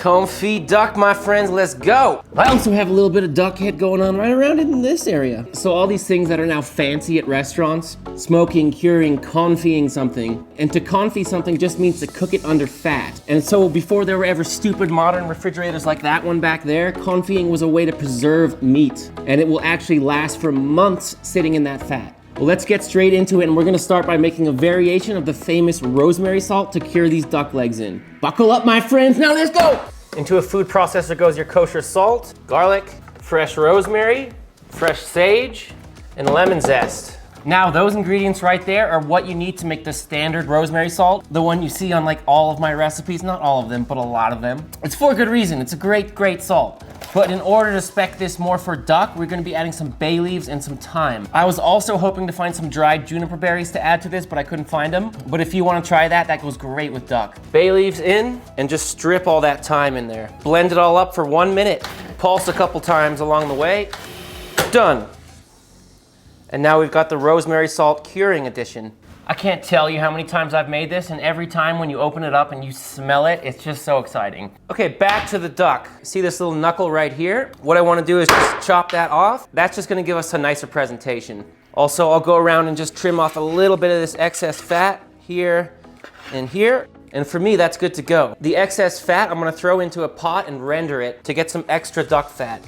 Confit duck, my friends, let's go. I also have a little bit of duck head going on right around in this area. So all these things that are now fancy at restaurants, smoking, curing, confiting something. And to confit something just means to cook it under fat. And so before there were ever stupid modern refrigerators like that one back there, confiting was a way to preserve meat. And it will actually last for months sitting in that fat. Well, let's get straight into it, and we're gonna start by making a variation of the famous rosemary salt to cure these duck legs in. Buckle up, my friends, now let's go! Into a food processor goes your kosher salt, garlic, fresh rosemary, fresh sage, and lemon zest. Now, those ingredients right there are what you need to make the standard rosemary salt, the one you see on like all of my recipes, not all of them, but a lot of them. It's for a good reason, it's a great, great salt. But in order to spec this more for duck, we're gonna be adding some bay leaves and some thyme. I was also hoping to find some dried juniper berries to add to this, but I couldn't find them. But if you wanna try that, that goes great with duck. Bay leaves in, and just strip all that thyme in there. Blend it all up for 1 minute. Pulse a couple times along the way. Done. And now we've got the rosemary salt curing edition. I can't tell you how many times I've made this, and every time when you open it up and you smell it, it's just so exciting. Okay, back to the duck. See this little knuckle right here? What I wanna do is just chop that off. That's just gonna give us a nicer presentation. Also, I'll go around and just trim off a little bit of this excess fat here and here. And for me, that's good to go. The excess fat, I'm gonna throw into a pot and render it to get some extra duck fat.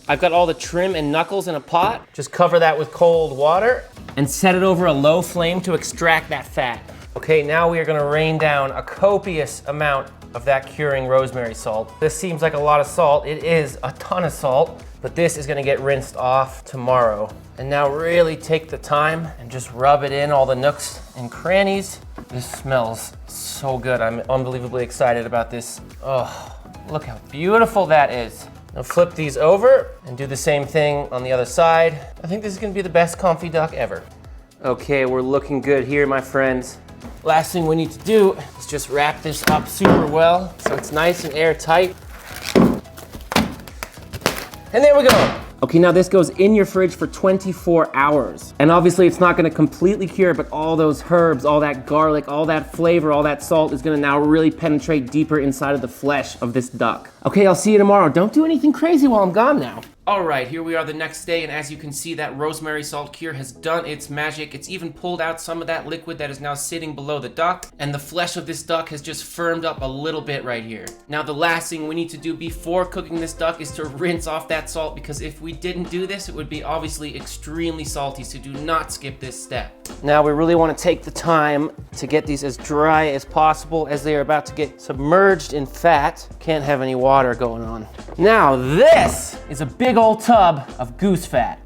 I've got all the trim and knuckles in a pot. Just cover that with cold water and set it over a low flame to extract that fat. Okay, now we are gonna rain down a copious amount of that curing rosemary salt. This seems like a lot of salt. It is a ton of salt, but this is gonna get rinsed off tomorrow. And now really take the time and just rub it in all the nooks and crannies. This smells so good. I'm unbelievably excited about this. Oh, look how beautiful that is. Now flip these over and do the same thing on the other side. I think this is gonna be the best confit duck ever. Okay, we're looking good here, my friends. Last thing we need to do is just wrap this up super well so it's nice and airtight. And there we go. Okay, now this goes in your fridge for 24 hours. And obviously it's not gonna completely cure, but all those herbs, all that garlic, all that flavor, all that salt is gonna now really penetrate deeper inside of the flesh of this duck. Okay, I'll see you tomorrow. Don't do anything crazy while I'm gone now. All right, here we are the next day, and as you can see, that rosemary salt cure has done its magic. It's even pulled out some of that liquid that is now sitting below the duck, and the flesh of this duck has just firmed up a little bit right here. Now, the last thing we need to do before cooking this duck is to rinse off that salt, because if we didn't do this, it would be obviously extremely salty, so do not skip this step. Now, we really want to take the time to get these as dry as possible as they are about to get submerged in fat. Can't have any water going on. Now, this is a big old tub of goose fat.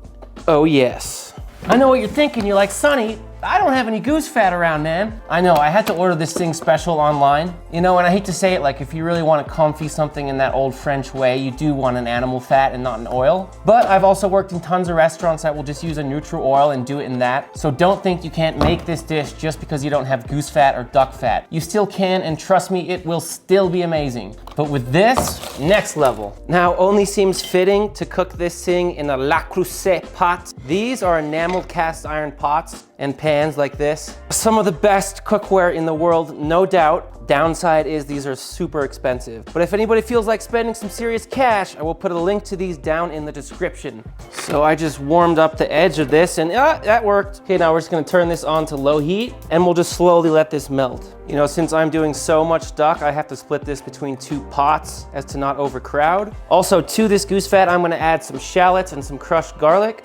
Oh yes. I know what you're thinking, you're like, Sonny, I don't have any goose fat around, man. I know, I had to order this thing special online. You know, and I hate to say it, like if you really want to confit something in that old French way, you do want an animal fat and not an oil. But I've also worked in tons of restaurants that will just use a neutral oil and do it in that. So don't think you can't make this dish just because you don't have goose fat or duck fat. You still can, and trust me, it will still be amazing. But with this, next level. Now, only seems fitting to cook this thing in a Le Creuset pot. These are enameled cast iron pots and pans like this. Some of the best cookware in the world, no doubt. Downside is these are super expensive. But if anybody feels like spending some serious cash, I will put a link to these down in the description. So I just warmed up the edge of this and that worked. Okay, now we're just gonna turn this on to low heat and we'll just slowly let this melt. You know, since I'm doing so much duck, I have to split this between 2 pots as to not overcrowd. Also, to this goose fat, I'm gonna add some shallots and some crushed garlic.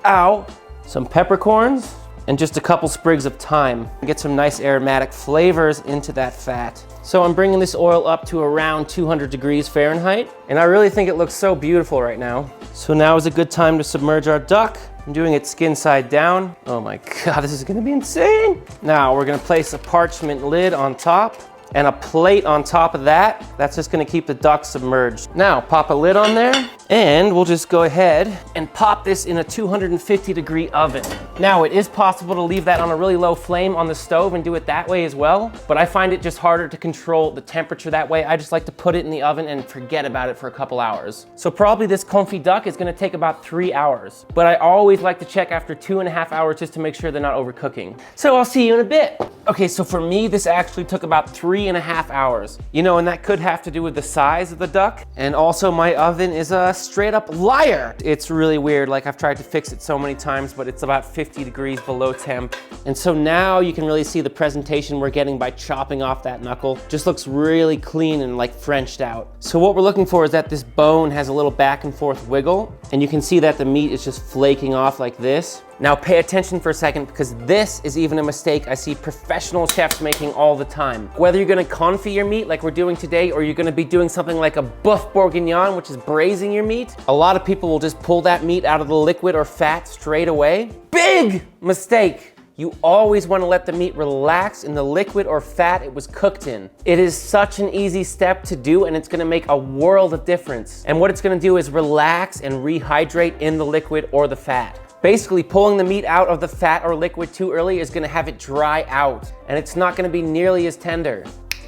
Ow! Some peppercorns. And just a couple sprigs of thyme. Get some nice aromatic flavors into that fat. So I'm bringing this oil up to around 200 degrees Fahrenheit, and I really think it looks so beautiful right now. So now is a good time to submerge our duck. I'm doing it skin side down. Oh my God, this is gonna be insane. Now we're gonna place a parchment lid on top and a plate on top of that. That's just gonna keep the duck submerged. Now pop a lid on there And we'll just go ahead and pop this in a 250-degree oven. Now, it is possible to leave that on a really low flame on the stove and do it that way as well, but I find it just harder to control the temperature that way. I just like to put it in the oven and forget about it for a couple hours. So probably this confit duck is gonna take about 3 hours, but I always like to check after 2.5 hours just to make sure they're not overcooking. So I'll see you in a bit. Okay, so for me, this actually took about 3.5 hours. You know, and that could have to do with the size of the duck, and also my oven is a straight up liar. It's really weird, like I've tried to fix it so many times, but it's about 50 degrees below temp. And so now you can really see the presentation we're getting by chopping off that knuckle. Just looks really clean and like Frenched out. So what we're looking for is that this bone has a little back and forth wiggle, and you can see that the meat is just flaking off like this. Now pay attention for a second, because this is even a mistake I see professional chefs making all the time. Whether you're gonna confit your meat like we're doing today, or you're gonna be doing something like a boeuf bourguignon, which is braising your meat, a lot of people will just pull that meat out of the liquid or fat straight away. Big mistake. You always want to let the meat relax in the liquid or fat it was cooked in. It is such an easy step to do, and it's gonna make a world of difference. And what it's gonna do is relax and rehydrate in the liquid or the fat. Basically, pulling the meat out of the fat or liquid too early is gonna have it dry out, and it's not gonna be nearly as tender.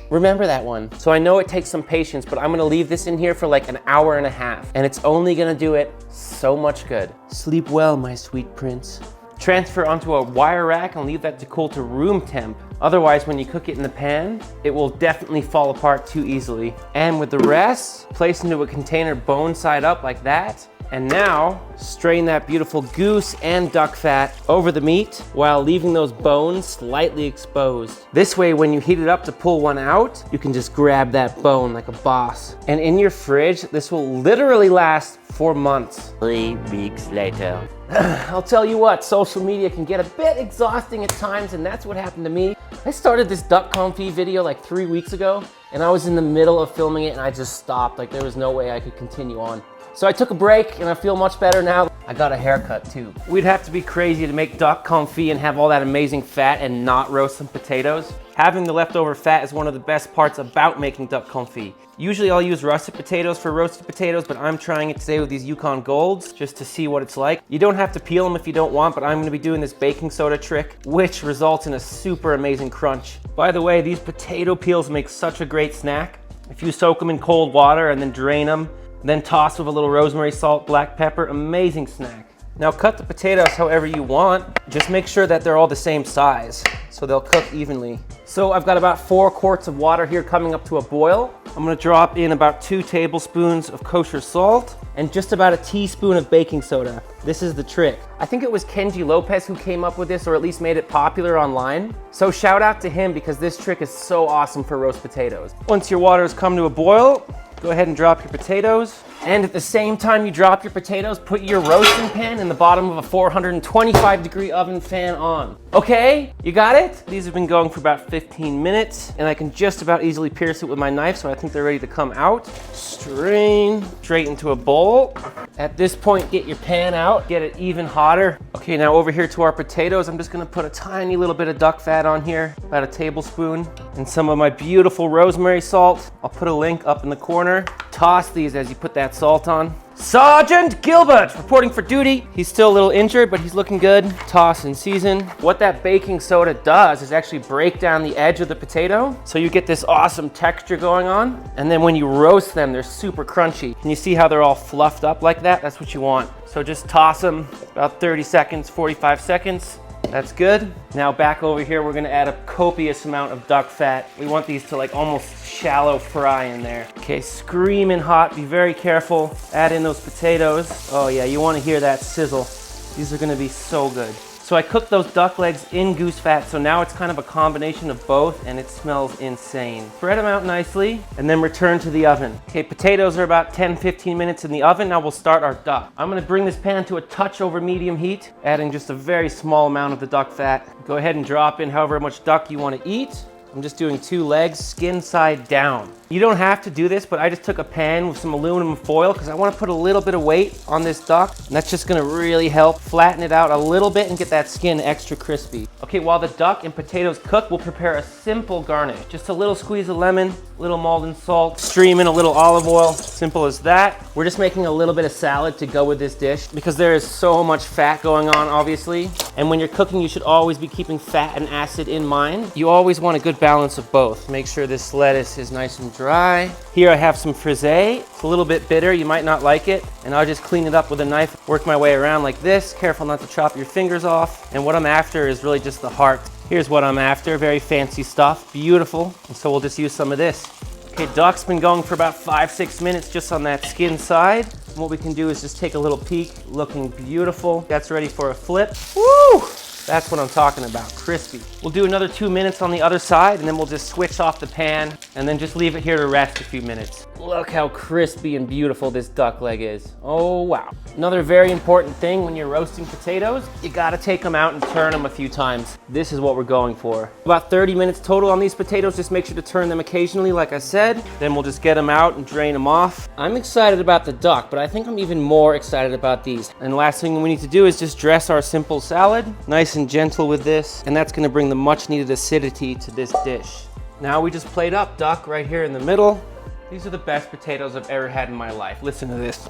Remember that one. So I know it takes some patience, but I'm gonna leave this in here for like an hour and a half, and it's only gonna do it so much good. Sleep well, my sweet prince. Transfer onto a wire rack and leave that to cool to room temp. Otherwise, when you cook it in the pan, it will definitely fall apart too easily. And with the rest, place into a container bone side up like that. And now, strain that beautiful goose and duck fat over the meat while leaving those bones slightly exposed. This way, when you heat it up to pull one out, you can just grab that bone like a boss. And in your fridge, this will literally last for months. 3 weeks later. I'll tell you what, social media can get a bit exhausting at times, and that's what happened to me. I started this duck confit video like 3 weeks ago, and I was in the middle of filming it and I just stopped. Like there was no way I could continue on. So I took a break and I feel much better now. I got a haircut too. We'd have to be crazy to make duck confit and have all that amazing fat and not roast some potatoes. Having the leftover fat is one of the best parts about making duck confit. Usually I'll use russet potatoes for roasted potatoes, but I'm trying it today with these Yukon Golds just to see what it's like. You don't have to peel them if you don't want, but I'm gonna be doing this baking soda trick, which results in a super amazing crunch. By the way, these potato peels make such a great snack. If you soak them in cold water and then drain them, then toss with a little rosemary, salt, black pepper, amazing snack. Now cut the potatoes however you want. Just make sure that they're all the same size so they'll cook evenly. So I've got about 4 quarts of water here coming up to a boil. I'm gonna drop in about 2 tablespoons of kosher salt and just about a teaspoon of baking soda. This is the trick. I think it was Kenji Lopez who came up with this, or at least made it popular online. So shout out to him, because this trick is so awesome for roast potatoes. Once your water has come to a boil, go ahead and drop your potatoes. And at the same time you drop your potatoes, put your roasting pan in the bottom of a 425-degree oven fan on. Okay, you got it? These have been going for about 15 minutes, and I can just about easily pierce it with my knife, so I think they're ready to come out. Strain straight into a bowl. At this point, get your pan out, get it even hotter. Okay, now over here to our potatoes, I'm just gonna put a tiny little bit of duck fat on here, about a tablespoon, and some of my beautiful rosemary salt. I'll put a link up in the corner. Toss these as you put that salt on. Sergeant Gilbert reporting for duty. He's still a little injured, but he's looking good. Toss and season. What that baking soda does is actually break down the edge of the potato, so you get this awesome texture going on. And then when you roast them, they're super crunchy. Can you see how they're all fluffed up like that? That's what you want. So just toss them about 30 seconds, 45 seconds. That's good. Now back over here, we're gonna add a copious amount of duck fat. We want these to like almost shallow fry in there. Okay, screaming hot, be very careful. Add in those potatoes. Oh yeah, you wanna hear that sizzle. These are gonna be so good. So I cooked those duck legs in goose fat, so now it's kind of a combination of both, and it smells insane. Spread them out nicely, and then return to the oven. Okay, potatoes are about 10-15 minutes in the oven. Now we'll start our duck. I'm gonna bring this pan to a touch over medium heat, adding just a very small amount of the duck fat. Go ahead and drop in however much duck you wanna eat. I'm just doing 2 legs, skin side down. You don't have to do this, but I just took a pan with some aluminum foil because I want to put a little bit of weight on this duck. And that's just going to really help flatten it out a little bit and get that skin extra crispy. Okay, while the duck and potatoes cook, we'll prepare a simple garnish. Just a little squeeze of lemon, a little Maldon salt, stream in a little olive oil. Simple as that. We're just making a little bit of salad to go with this dish because there is so much fat going on, obviously. And when you're cooking, you should always be keeping fat and acid in mind. You always want a good balance of both. Make sure this lettuce is nice and dry. Here I have some frisee. It's a little bit bitter, you might not like it. And I'll just clean it up with a knife, work my way around like this. Careful not to chop your fingers off. And what I'm after is really just the heart. Here's what I'm after, very fancy stuff, beautiful. And so we'll just use some of this. Okay, duck's been going for about 5-6 minutes just on that skin side. And what we can do is just take a little peek, looking beautiful. That's ready for a flip. Woo! That's what I'm talking about, crispy. We'll do another 2 minutes on the other side and then we'll just switch off the pan and then just leave it here to rest a few minutes. Look how crispy and beautiful this duck leg is. Oh, wow. Another very important thing when you're roasting potatoes, you gotta take them out and turn them a few times. This is what we're going for. About 30 minutes total on these potatoes. Just make sure to turn them occasionally, like I said. Then we'll just get them out and drain them off. I'm excited about the duck, but I think I'm even more excited about these. And the last thing we need to do is just dress our simple salad. Nice and gentle with this. And that's gonna bring the much needed acidity to this dish. Now we just plate up duck right here in the middle. These are the best potatoes I've ever had in my life. Listen to this.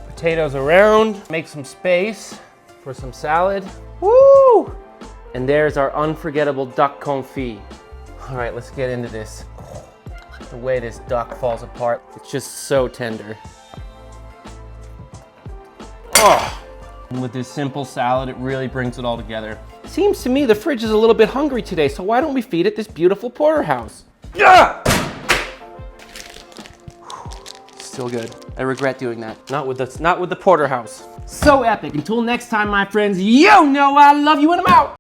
Potatoes around, make some space for some salad. Woo! And there's our unforgettable duck confit. All right, let's get into this. The way this duck falls apart, it's just so tender. Oh! And with this simple salad, it really brings it all together. Seems to me the fridge is a little bit hungry today, so why don't we feed it this beautiful porterhouse? Yeah! Still good. I regret doing that. Not with the porterhouse. So epic. Until next time, my friends, you know I love you and I'm out.